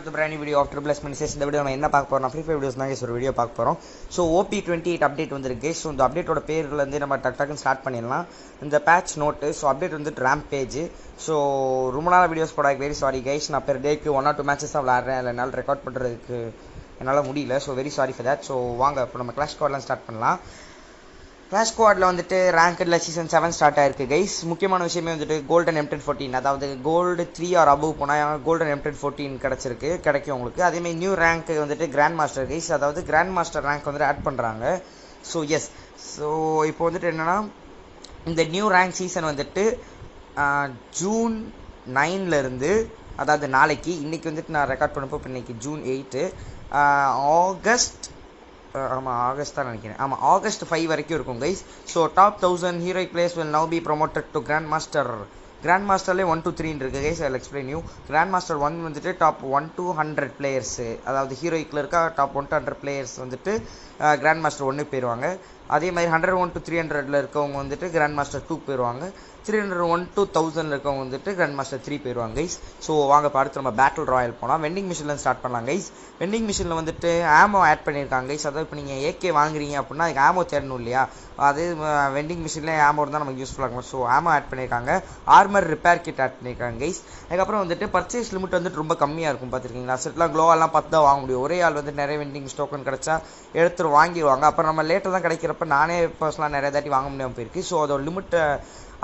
to brand new video of Triple S Minises. இந்த video நம்ம என்ன பார்க்க போறோம்? ஃப்ரீ ஃபயர் வீடியோஸ் தான் ஒரு வீடியோ பார்க்க போறோம். ஸோ OP28 அப்டேட் வந்திருக்கு. ஸோ இந்த அப்டேட்டோட பேர்லேருந்து நம்ம டக்குன்னு ஸ்டார்ட் பண்ணிடலாம். இந்த பேட்ச் நோட்டு. ஸோ அப்டேட் வந்து ரேம்ப் பேஜ். ஸோ ரொம்ப நாள் வீடியோஸ் போட வெரி சாரி கைஸ். நான் பெர் டேக்கு 1 or 2 மேட்சஸ் தான் விளையாடுறேன். அதில் என்னால் ரெக்கார்ட் பண்ணுறதுக்கு என்னால் முடியல. So very sorry for that. So வாங்க இப்போ நம்ம கிளாஷ் ஸ்குவாட்லாம் ஸ்டார்ட் பண்ணலாம். கிளாஷ் ஸ்குவாடில் வந்துட்டு ரேங்க்டில் சீசன் 7 ஸ்டார்ட் ஆயிருக்கு கைஸ். முக்கியமான விஷயமே வந்துட்டு கோல்டன் M1014, அதாவது கோல்டு 3 or above போனால் கோல்டன் M1014 கிடைக்கும் உங்களுக்கு. அதேமாதிரி நியூ ரேங்க் வந்துட்டு கிராண்ட் மாஸ்டர் கைஸ், அதாவது கிராண்ட் மாஸ்டர் ரேங்க் வந்துட்டு ஆட் பண்ணுறாங்க. ஸோ எஸ், ஸோ இப்போ வந்துட்டு என்னென்னா இந்த நியூ ரேங்க் சீசன் வந்துட்டு ஜூன் 9 அதாவது நாளைக்கு, இன்றைக்கி வந்துட்டு நான் ரெக்கார்ட் பண்ணப்போ இப்போ இன்றைக்கி ஜூன் 8, ஆகஸ்ட் தான் நினைக்கிறேன். ஆகஸ்ட் 5 வரைக்கும் இருக்கும் guys. So top 1000 heroic players will now be promoted to grand master. Grand மாஸ்டர்லேயே 1 to 3 இருக்கு guys. I explain you. Grand master 1 வந்துட்டு டாப் 1 to 100 பிளேயர்ஸு, அதாவது ஹீரோயிக்கில் இருக்க டாப் 1 to 100 பிளேயர்ஸ் வந்துட்டு கிராண்ட் மாஸ்டர் 1 போயிடுவாங்க. அதே மாதிரி 101 to 300 இருக்கவங்க வந்துட்டு கிராண்ட் மாஸ்டர் 2 போயிடுவாங்க. 301 to 1000 இருக்கவங்க வந்துட்டு கிராண்ட் மாஸ்டர் 3 போயிடுவாங்க கைஸ். ஸோ வாங்க அடுத்து நம்ம பேட்டில் ராயல் போனால் வெண்டிங் மிஷினில் ஸ்டார்ட் பண்ணலாம் கைஸ். வெண்டிங் மிஷினில் வந்துட்டு ஆமோ ஆட் பண்ணியிருக்காங்க கைஸ். அதாவது இப்போ நீங்கள் AK வாங்குறீங்க அப்படின்னா அதுக்கு ஆமோ தேடணும் இல்லையா? அது வெண்டிங் மிஷினில் ஆமோ இருந்தால் நமக்கு யூஸ்ஃபுல்லாக இருக்கும். ஸோ ஆமோ ஆட் பண்ணியிருக்காங்க. ஆர்மர் ரிப்பேர் கிட் ஆட் பண்ணியிருக்காங்க கைஸ். அதுக்கப்புறம் வந்துட்டு பர்ச்சேஸ் லிமிட் வந்துட்டு ரொம்ப கம்மியாக இருக்கும் பார்த்துருக்கீங்களா? செட்லாம் க்ளோவெல்லாம் 10 தான் வாங்க முடியும். ஒரே ஆள் வந்து நிறைய வெண்டிங் டோக்கன் கிடச்சா எடுத்துட்டு வாங்கிடுவாங்க. அப்புறம் நம்ம லேட்டாக தான் கிடைக்கிறப்ப நானே பர்சனலாக நிறைய தாட்டி வாங்க முடியாமல் போயிருக்கு. ஸோ அதோட லிமிட்டை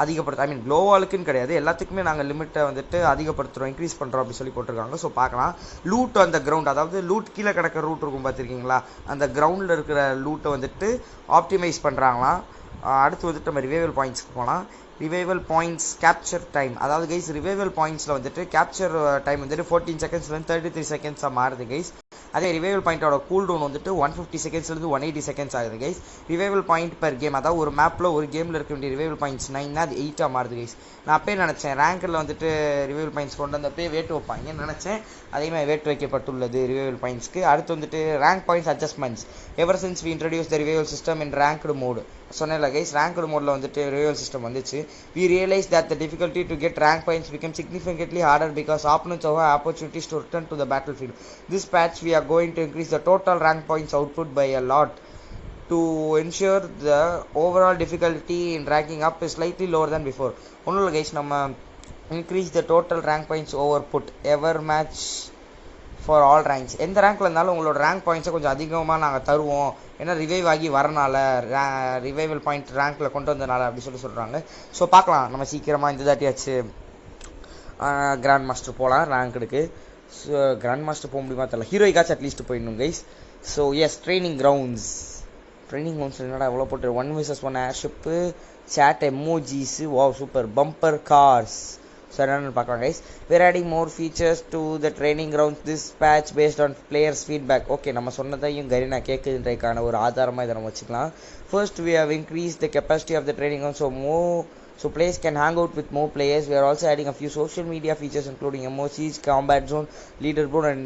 அதிகப்படுத்த, க்ளோவாலுக்குன்னு கிடையாது, எல்லாத்துக்குமே நாங்கள் லிமிட்டை வந்துட்டு அதிகப்படுத்துகிறோம், இன்க்ரீஸ் பண்ணுறோம் அப்படி சொல்லி போட்டிருக்காங்க. ஸோ பார்க்கலாம். லூட் அந்த கிரவுண்ட், அதாவது லூட் கீழே கிடக்கிற ரூட் இருக்கும் பார்த்துருக்கீங்களா? அந்த கிரவுண்டில் இருக்கிற லூட்டை வந்துட்டு ஆப்டிமைஸ் பண்ணுறாங்களாம். அடுத்து வந்துட்டு நம்ம ரிவைவல் பாயிண்ட்ஸ்க்கு போகலாம். ரிவைவல் பாயிண்ட்ஸ் கேப்சர் டைம், அதாவது கைஸ் ரிவைவல் பாயிண்ட்ஸில் வந்துட்டு கேப்சர் டைம் வந்துட்டு 14 செகண்ட்ஸ்லேருந்து 33 செகண்ட்ஸாக மாறுது கைஸ். அதே ரிவைவல் பாயிண்டோட கூல் டவுன் வந்துட்டு 150 செகண்ட்ஸ்லேருந்து 180 செகண்ட்ஸ் ஆகுது guys. Revival point per game, அதாவது ஒரு மேப்பில் ஒரு கேமில் இருக்க வேண்டிய ரிவைவல் பாயிண்ட்ஸ் 9 அது 8 மாறுது கைஸ். நான் அப்பயே நினச்சேன் ரேங்கில் வந்துட்டு ரிவைவல் பாயிண்ட்ஸ் கொண்டு வந்து அப்பயே வேட்டு வைப்பாங்கன்னு நினச்சேன். அதேமாதிரி வேட்டு வைக்கப்பட்டுள்ளது ரிவைவல் பாயிண்ட்ஸ்க்கு. அடுத்து வந்துட்டு rank points adjustments. Ever since we introduced the revival system in ranked mode. சொன்னேன்ல கைஸ், ரேங்க்டு மோடில் வந்துட்டு ரிவைவல் சிஸ்டம் வந்துச்சு. We realise that the difficulty to get rank points become significantly harder because opponents have opportunities to return to the battlefield. This patch we are going to increase the total rank points output by a lot to ensure the overall difficulty in ranking up is slightly lower than before. ஒன்றும் இல்லை guys, நம்ம increase the total rank points output ever match for all ranks. எந்த ரேங்க்ல இருந்தாலும் உங்களோட rank பாயிண்ட்ஸை கொஞ்சம் அதிகமாக நாங்கள் தருவோம், ஏன்னா ரிவைவ் ஆகி வரனால, ரிவைவல் பாயிண்ட் ரேங்க்கில் கொண்டு வந்தனால அப்படி சொல்கிறாங்க. ஸோ பார்க்கலாம், நம்ம சீக்கிரமாக இந்த தாட்டியாச்சு கிராண்ட் மாஸ்டர் போகலாம் ரேங்க்டுக்கு. ஸோ கிராண்ட் மாஸ்டர் போக முடியுமா தெரியல, ஹீரோய்க்காச்சும் அட்லீஸ்ட் போயிடணும் guys. So yes, training grounds என்னடா எவ்வளோ போட்டு 1 vs 1 ஏர்ஷிப்பு, சேட் எமோஜிஸு, வா சூப்பர், பம்பர் கார்ஸ். ஸோ என்னென்னு பார்க்கலாம் guys. we're adding more features to the training grounds this patch based on players feedback. Okay, நம்ம சொன்னதையும் கரீனா கேட்குதுன்றதுக்கான ஒரு ஆதாரமாக இதை நம்ம வச்சுக்கலாம். First we have increased the capacity of the training ground so players can hang out with more players. We are also adding a few social media features including emojis, combat zone, leaderboard and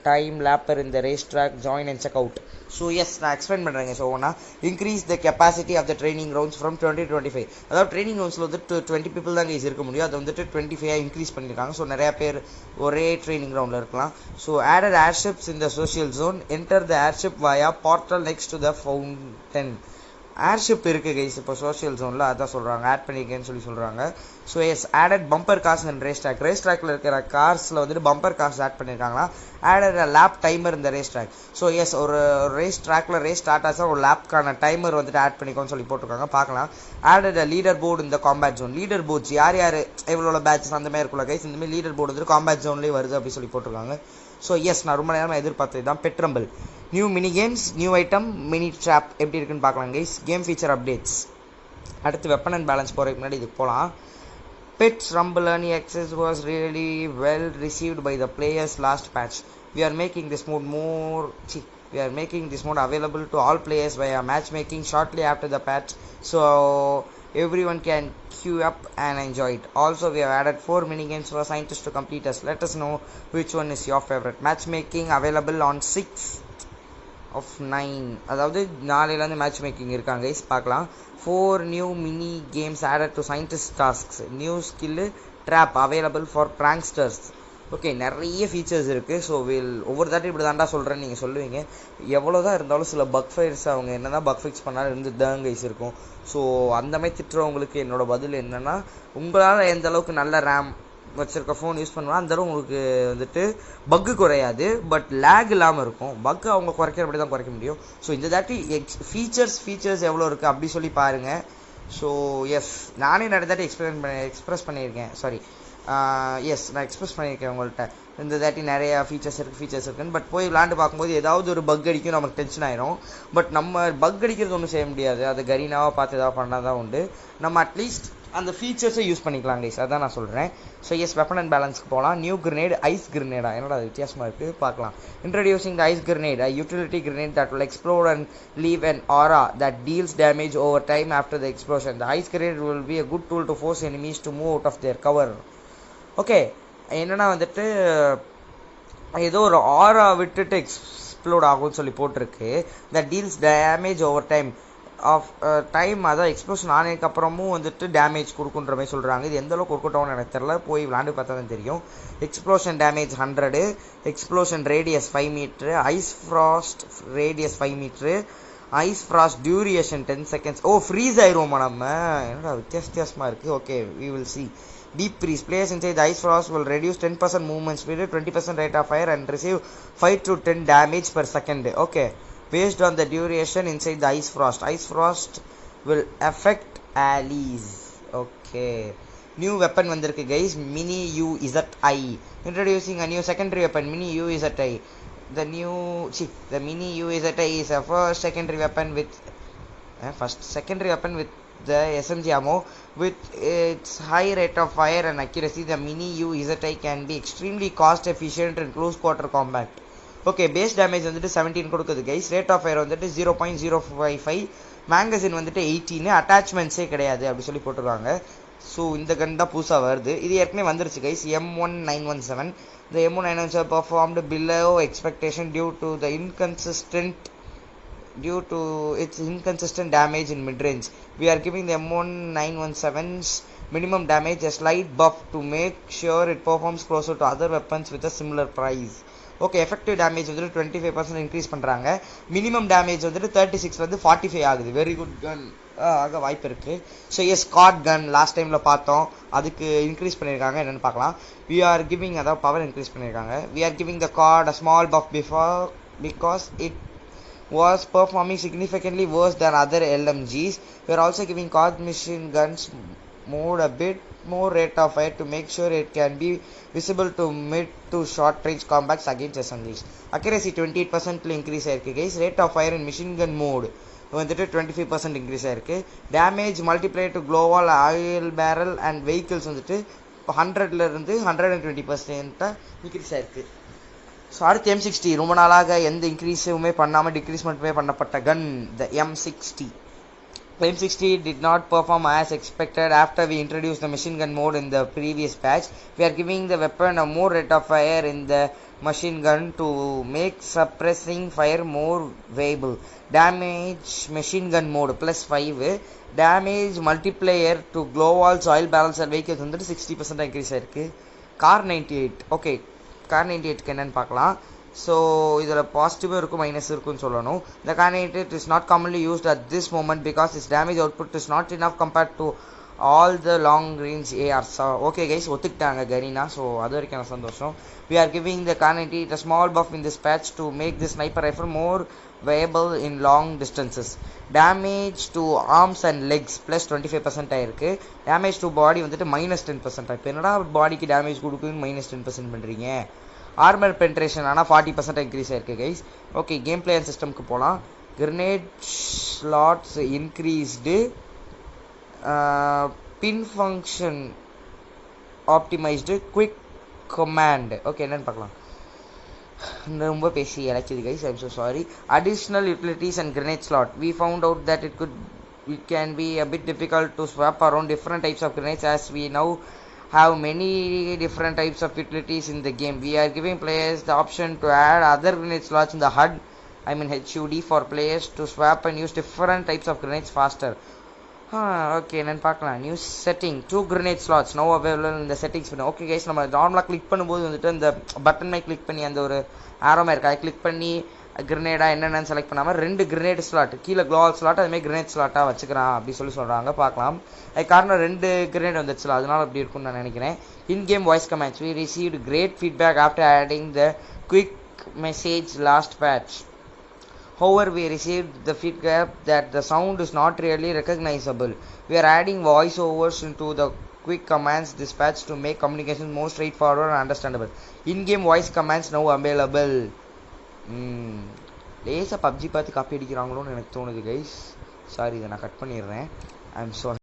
time lapper in the racetrack. Join and check out. So yes, நான் explain பண்ணுறேங்க. So ஒன்றா increase the capacity of the training grounds from 20 to 25. அதாவது training கிரவுண்ட்ஸில் வந்துட்டு 20 people தான் guys இருக்க முடியும், அதை வந்துட்டு 25 இன்க்ரீஸ் பண்ணியிருக்காங்க. ஸோ நிறையா பேர் ஒரே ட்ரைனிங் கிரவுண்டில் இருக்கலாம். So added airships in the social zone. Enter the airship via portal next to the fountain. Airship இருக்குது கைஸ் இப்போ சோஷியல் ஜோனில், அதான் சொல்கிறாங்க, ஆட் பண்ணியிருக்கேன்னு சொல்கிறாங்க. So yes, added bumper cars and race ட்ராக்கில் இருக்கிற கார்ஸில் வந்துட்டு பம்பர் கார்ஸ் ஆட் பண்ணியிருக்காங்களா. ஆடட் லேப் டைமர் இந்த ரேஸ் ட்ராக். ஸோ எஸ், ஒரு ரேஸ் ட்ராக்கில் ரேஸ் ஸ்டார்ட் ஆச்சா ஒரு லேப்க்கான டைமர் வந்துட்டு ஆட் பண்ணிக்கோன்னு சொல்லி போட்டிருக்காங்க. பார்க்கலாம். ஆடட் லீடர் போர்டு இந்த காம்பேட் ஜோன். லீடர் போர்ட்ஸ் யார் எவ்வளோ பேட்சஸ் அந்த மாதிரி இருக்குல்ல கைஸ், இந்தமாதிரி லீடர் போர்டு வந்துட்டு காம்பேட் ஜோன்லேயே வருது அப்படி சொல்லி போட்டிருக்காங்க. ஸோ எஸ், நான் ரொம்ப நேரமாக எதிர்பார்த்தது தான் பெட்ரம்பிள். New mini games, new item, mini drop எப்படி இருக்குன்னு பார்க்கலாம் கைஸ். Game feature updates. அடுத்து வெப்பன் அண்ட் பேலன்ஸ் போகிறதுக்கு முன்னாடி இதுக்கு போகலாம். Pets Rumble Early Access was really well received by the players last patch. We are making this mode available to all players via matchmaking shortly after the patch, so everyone can queue up and enjoy it. Also, we have added 4 mini games for scientists to complete us. Let us know which one is your favorite. Matchmaking available on 6 of 9, அதாவது நாளையிலேருந்து match making இருக்காங்க guys, பார்க்கலாம். 4 new mini games added to scientist tasks. New skill trap available for pranksters. Okay, நிறைய features இருக்குது. So ஒவ்வொரு தாட்டி இப்படி தாண்டா சொல்கிறேன்னு நீங்கள் சொல்லுவீங்க. எவ்வளோ தான் இருந்தாலும் சில பக் ஃபைல்ஸ் அவங்க என்ன தான் பக் ஃபிக்ஸ் பண்ணாலும் இருந்து தான் கைஸ் இருக்கும். ஸோ அந்த மாதிரி திட்டுறவங்களுக்கு என்னோட பதில் என்னென்னா, உங்களால் எந்த அளவுக்கு நல்ல ரேம் வச்சுருக்க ஃபோன் யூஸ் பண்ணுவோம் அந்தளவு உங்களுக்கு வந்துட்டு பக்கு குறையாது, பட் லேக் இல்லாமல் இருக்கும். பக்கு அவங்க குறைக்கிறபடி தான் குறைக்க முடியும். ஸோ இந்த தாட்டி ஃபீச்சர்ஸ் எவ்வளோ இருக்குது அப்படி சொல்லி பாருங்கள். ஸோ எஸ், நானே நிறைய தாட்டி எக்ஸ்பிரஸ் பண்ணியிருக்கேன். சாரி, எஸ், நான் எக்ஸ்பிரஸ் பண்ணியிருக்கேன் உங்கள்கிட்ட. இந்த தாட்டி நிறையா ஃபீச்சர்ஸ் இருக்குன்னு. பட் போய் விளாண்டு பார்க்கும்போது ஏதாவது ஒரு பக் அடிக்கும், நமக்கு டென்ஷன் ஆயிரும். பட் நம்ம பக் அடிக்கிறது ஒன்றும் செய்ய முடியாது, அது கரீனாவாக பார்த்து ஏதாவது பண்ணால் தான் உண்டு. நம்ம அட்லீஸ்ட் அந்த ஃபீச்சர்ஸை யூஸ் பண்ணிக்கலாம் கைஸ், அதான் நான் சொல்கிறேன். ஸோ எஸ், வெப்பன் அண்ட் பேலன்ஸ்க்கு போகலாம். நியூ கிரனேட், ஐஸ் கிரனேடா, என்னோட அது வித்தியாசமாக இருக்குது, பார்க்கலாம். Introducing the ice grenade, a utility grenade that will explode and leave an aura that deals damage over time after the explosion. The ice grenade will be a good tool to force enemies to move out of their cover. Okay, என்னென்னா வந்துட்டு ஏதோ ஒரு ஆரா விட்டுட்டு explode ஆகும்னு சொல்லி போட்டிருக்கு. The deals damage over time of time, அதான் எக்ஸ்ப்ளோஷன் ஆனதுக்கப்புறமும் வந்துட்டு டேமேஜ் கொடுக்குன்ற மாதிரி சொல்கிறாங்க. இது எந்த அளவுக்கு ஒர்க் அவுட் ஆகும்னு எனக்கு தெரியல, போய் விளாண்டு பார்த்தா தான் தெரியும். Explosion damage 100, explosion radius 5 metre, ice frost radius 5 metre, ice frost duration 10 seconds. Oh, freeze ஆயிடுவோமா நம்ம? என்னடா வித்தியாசமாக இருக்குது. Okay, we will see. Deep freeze. Players inside the ice frost will reduce 10% movement speed, 20% rate of fire, and receive 5 to 10 damage per second. Okay, based on the duration inside the ice frost. Ice frost will affect allies. Okay. New weapon vandirukku guys, Mini UZI. Introducing a new secondary weapon, Mini UZI. The Mini UZI is a first secondary weapon with the SMG ammo. With its high rate of fire and accuracy, the Mini UZI can be extremely cost efficient in close quarter combat. Okay, base damage வந்துட்டு 17 கொடுக்குது guys. Rate of fire வந்துட்டு 0.055, magazine வந்துட்டு 18, அட்டாச்மெண்ட்ஸே கிடையாது அப்படி சொல்லி போட்டுருவாங்க. So இந்த கன் தான் புதுசாக வருது. இது ஏற்கனவே வந்துருச்சு guys, M1917. The M1917 performed below expectation due to its inconsistent damage in mid-range. We are giving the M1917's minimum damage a slight buff to make sure it performs closer to other weapons with a similar price. Okay, effective damage வந்துட்டு 25% increase பண்ணுறாங்க. Minimum damage வந்துட்டு 36 வந்து 45 ஆகுது. Very good கன் ஆக வாய்ப்பு இருக்குது. So S, Scott கன் last டைமில் பார்த்தோம், அதுக்கு இன்க்ரீஸ் பண்ணியிருக்காங்க. என்னென்னு பார்க்கலாம். We are giving, அதாவது பவர் இன்க்ரீஸ் பண்ணியிருக்காங்க. We are giving the card a small buff because it was performing significantly worse than other LMGs. We are also giving card machine guns mode a bit more rate of fire to make sure it can be visible to mid to short range combats against SMGs. Accuracy 28% increase ஆயிருக்கு guys. Rate of fire in machine gun mode வந்துட்டு 25% increase ஆயிருக்கு. Damage multiplier to global oil barrel and vehicles வந்துட்டு 100ல இருந்து 120% increase ஆயிருக்கு. So அடுத்து M60, ரொம்ப நாளாக எந்த இன்க்ரீஸுமே பண்ணாமல் டிக்ரீஸ்மெண்ட்டுமே பண்ணப்பட்ட கன், த M60. M60 did not perform as expected after we introduced the machine gun mode in the previous patch. We are giving the weapon a more rate of fire in the machine gun to make suppressing fire more viable. Damage machine gun mode +5, damage multiplier to glowals, oil barrels and vehicles வந்துட்டு 60% increase ஆயிருக்கு. Car 98. Okay, car 98க்கு என்னன்னு பார்க்கலாம். So இதில் பாசிட்டிவும் இருக்கும் minus இருக்குன்னு சொல்லணும். இந்த Kar 98 is not commonly used at this moment because is damage output is not enough compared to all the long range ARs. Okay guys, ஒத்துக்கிட்டாங்க கரீனா, ஸோ அது வரைக்கும் எனக்கு சந்தோஷம். We are giving the car 98 a small buff in this patch to make this sniper rifle more viable in long distances. Damage to arms and legs +25% ஆயிருக்கு. Damage to பாடி வந்துட்டு -10%. இப்போ என்னடா பாடிக்கு டேமேஜ் கொடுக்குன்னு -10% பண்ணுறீங்க. ஆர்மர் பென்ட்ரேஷன் ஆனால் 40% increase ஆயிருக்கு guys. Okay, game play and சிஸ்டம்க்கு போகலாம். Grenade slots increased, pin function optimised, quick command. Okay, என்னென்னு பார்க்கலாம். ரொம்ப பேசி இழைக்குது guys, I'm so sorry. Additional utilities and grenade slot. We found out that it can be a bit difficult to swap around different types of grenades as we now have many different types of utilities in the game. We are giving players the option to add other grenade slots in the HUD for players to swap and use different types of grenades faster. Okay என்னன்னு பார்க்கலாம். New setting 2 grenade slots now available இந்த settings பண்ணி. Okay guys, நம்ம நார்மலாக click பண்ணும்போது வந்துட்டு இந்த button மாதிரி கிளிக் பண்ணி அந்த ஒரு ஆரோமா இருக்கு, அதை கிளிக் பண்ணி கிரனேடா என்னென்னு செலக்ட் பண்ணாமல் 2 grenade ஸ்லாட் கீழே க்ளோவல் ஸ்லாட் அதுமாதிரி கிரனேட் ஸ்லாட்டாக வச்சுக்கிறான் அப்படி சொல்கிறாங்க. பார்க்கலாம். அது காரணம் 2 grenade வந்துச்சுல, அதனால அப்படி இருக்கும்னு நான் நினைக்கிறேன். இன் game voice comments we received great feedback after adding the quick message last patch. However, we received the feedback that the sound is not really recognizable. We are adding voiceovers into the quick commands dispatch to make communication more straightforward and understandable. In-game voice commands now available. லேசாக PUBG பார்த்து copy அடிக்கிறாங்களோன்னு எனக்கு தோணுது guys. Sorry, இதை நான் cut பண்ணிடுறேன். I'm sorry.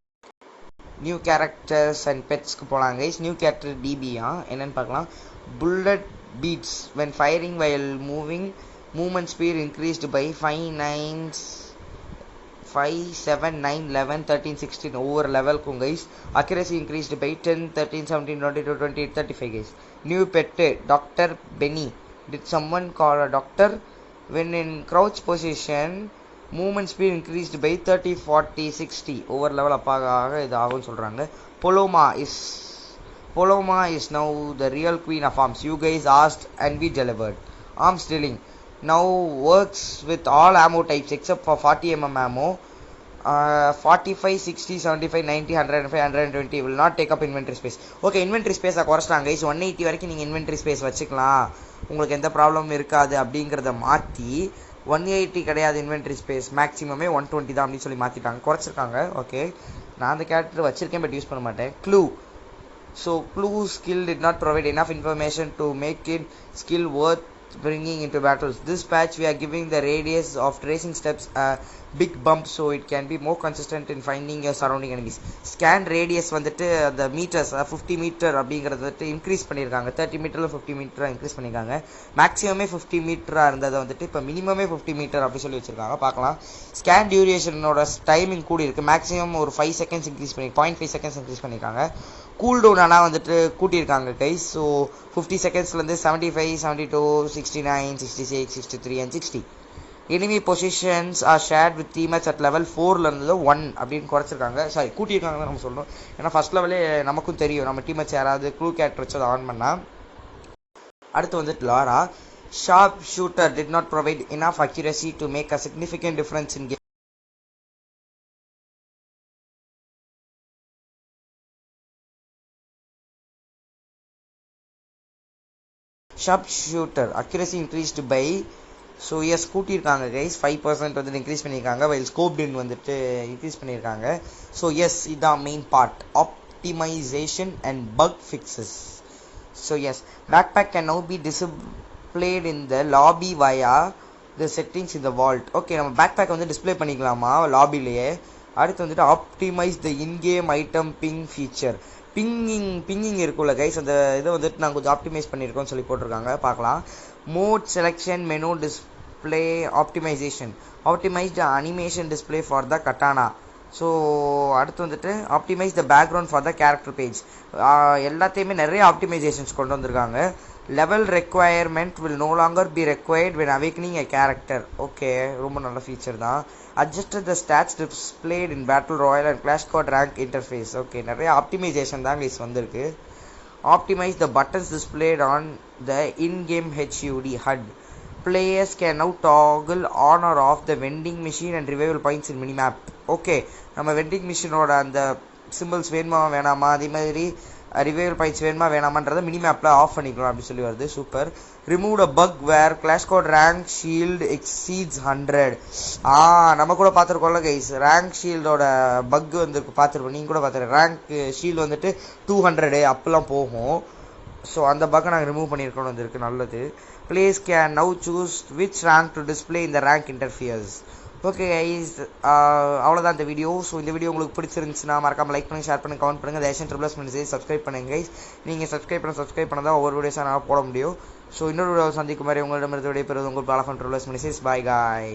New characters and பெட்ஸ்க்கு போகலாம் கைஸ். நியூ கேரக்டர் டிபியா என்னன்னு பார்க்கலாம். Bullet beats when firing while moving. Movement speed increased by 5, 7, 9, 11, 13, 16 over level kum guys. Accuracy increased by 10, 13, 17, 22, 28, 35 guys. New pet Dr. Benny. Did someone call a doctor? When in crouch position, movement speed increased by 30, 40, 60 over level அப்பாக இது ஆகும்னு சொல்கிறாங்க. Poloma is now the real queen of arms. You guys asked and we delivered. Arms drilling now works with all ammo types except for 40mm ammo. 45, 60, 75, 90, 105, 120 will not take up inventory space. Okay, inventory ஸ்பேஸை குறைச்சிட்டாங்க guys. 180 வரைக்கும் நீங்கள் inventory space வச்சுக்கலாம், உங்களுக்கு எந்த ப்ராப்ளமும் இருக்காது அப்படிங்கிறத மாற்றி 180 கிடையாது இன்வென்ட்ரி ஸ்பேஸ், மேக்ஸிமமே 120 தான் அப்படின்னு சொல்லி மாற்றிட்டாங்க, குறைச்சிருக்காங்க. ஓகே, நான் அந்த கேரக்டர் வச்சுருக்கேன் பட் யூஸ் பண்ண மாட்டேன். Clue. So Clue skill did not provide enough information to make it skill worth bringing into battles. This patch we are giving the radius of tracing steps a big bump so it can be more consistent in finding your surrounding enemies. Scan radius வந்துட்டு the meters 50 meter அப்படிங்கிறது வந்துட்டு increase பண்ணியிருக்காங்க. 30 மீட்டரில் 50 மீட்டராக increase பண்ணியிருக்காங்க. மேக்ஸிமமே 50 மீட்டராக இருந்ததை வந்துட்டு இப்போ மினிமமே 50 மீட்டர் அப்படி சொல்லி வச்சுருக்காங்க. பார்க்கலாம். ஸ்கேன் டியூரேஷனோட டைமிங் கூடி இருக்குது. மேக்ஸிமம் ஒரு 5 seconds இன்க்ரீஸ் பண்ணி 0.5 seconds இன்க்ரீஸ் பண்ணியிருக்காங்க. கூல் டவுன் ஆனால் வந்துட்டு கூட்டியிருக்காங்க guys. So 50 செகண்ட்ஸ்லேருந்து 75, 72, 69, 66, 63 and 60. enemy positions are shared with teammates at level 4ல இருந்து 1 அப்படின்னு குறைச்சிருக்காங்க. சாரி, கூட்டியிருக்காங்க நம்ம சொல்கிறோம். ஏன்னா ஃபர்ஸ்ட் லெவலே நமக்கும் தெரியும் நம்ம டீம்மேட்ஸ் யாராவது க்ளூ கேரக்டர் வச்சு அதை ஆன் பண்ணால். அடுத்து வந்துட்டு Laura. Sharp shooter did not provide enough accuracy to make a significant difference in game. Sharp shooter accuracy increased by, so yes கூட்டியிருக்காங்க கைஸ். 5% வந்துட்டு இன்க்ரீஸ் பண்ணியிருக்காங்க. வைல் ஸ்கோப்டின் வந்துட்டு இன்க்ரீஸ் பண்ணியிருக்காங்க. ஸோ எஸ், இதான் main part, optimisation and bug fixes. So yes, backpack can now be displayed in the lobby via the settings in the vault. Okay, நம்ம backpack வந்து display பண்ணிக்கலாமா லாபிலேயே. அடுத்து வந்துட்டு optimise the in game item ping feature. Pinging இருக்குல்ல guys, அந்த இதை வந்துட்டு நான் கொஞ்சம் ஆப்டிமைஸ் பண்ணியிருக்கோன்னு சொல்லி போட்டிருக்காங்க. பார்க்கலாம். Mode selection menu display optimisation. Optimise the animation display for the katana. So அடுத்து வந்துட்டு optimise the background for the character page. எல்லாத்தையுமே நிறைய ஆப்டிமைசேஷன்ஸ் கொண்டு வந்திருக்காங்க. Level requirement will no longer be required when awakening a character. Okay, ரொம்ப நல்ல feature தான். adjusted the stats displayed in battle royale and clash squad rank interface. Okay, நிறைய optimisation தான் guys வந்திருக்கு. optimize the buttons displayed on the in-game HUD. Players can now toggle on or off the vending machine and revival points in minimap. Okay, நம்ம vending மிஷினோட அந்த symbols வேணுமா வேணாமா, அதே மாதிரி ரிவைவல் பாயிண்ட்ஸ் வேணுமா வேணாமான்றதை மினிமேப்பில் ஆஃப் பண்ணிக்கலாம் அப்படி சொல்லி வருது. Super. Remove a bug where clash squad rank shield exceeds 100. நம்ம கூட பார்த்துருக்கோம்ல கைஸ், ரேங்க் ஷீல்டோட பக் வந்து பார்த்துருப்போம், நீங்கள் கூட பார்த்துருக்கேன். ரேங்க் ஷீல்டு வந்துட்டு 200 அப்பெல்லாம் போகும். ஸோ அந்த பக்கை நாங்கள் ரிமூவ் பண்ணியிருக்கோன்னு வந்துருக்கு, நல்லது. Place can now choose which rank to display இந்த ரேங்க் இன்டர்ஃபியர்ஸ். ஓகே கைஸ், அவ்வளோதான் இந்த வீடியோ. ஸோ இந்த வீடியோ உங்களுக்கு பிடிச்சிருந்துச்சுன்னா மறக்காமல் லைக் பண்ணி ஷேர் பண்ணி கமெண்ட் பண்ணுங்கள். தேஷன் ட்ரிபிள்ஸ் பண்ணி சப்ஸ்கிரைப் பண்ணுங்க கைஸ். நீங்கள் சப்ஸ்கிரைப் பண்ண தான் ஒவ்வொரு வீடியோஸாக நான் போட முடியும். ஸோ இன்னொரு வீடியோ சந்திக்கும் மாதிரி உங்களிடமிருந்து விடைபெறுவது உங்கள் பாலஃபன் ட்ரிபிள்ஸ் மினிசஸ். பாய் காய்.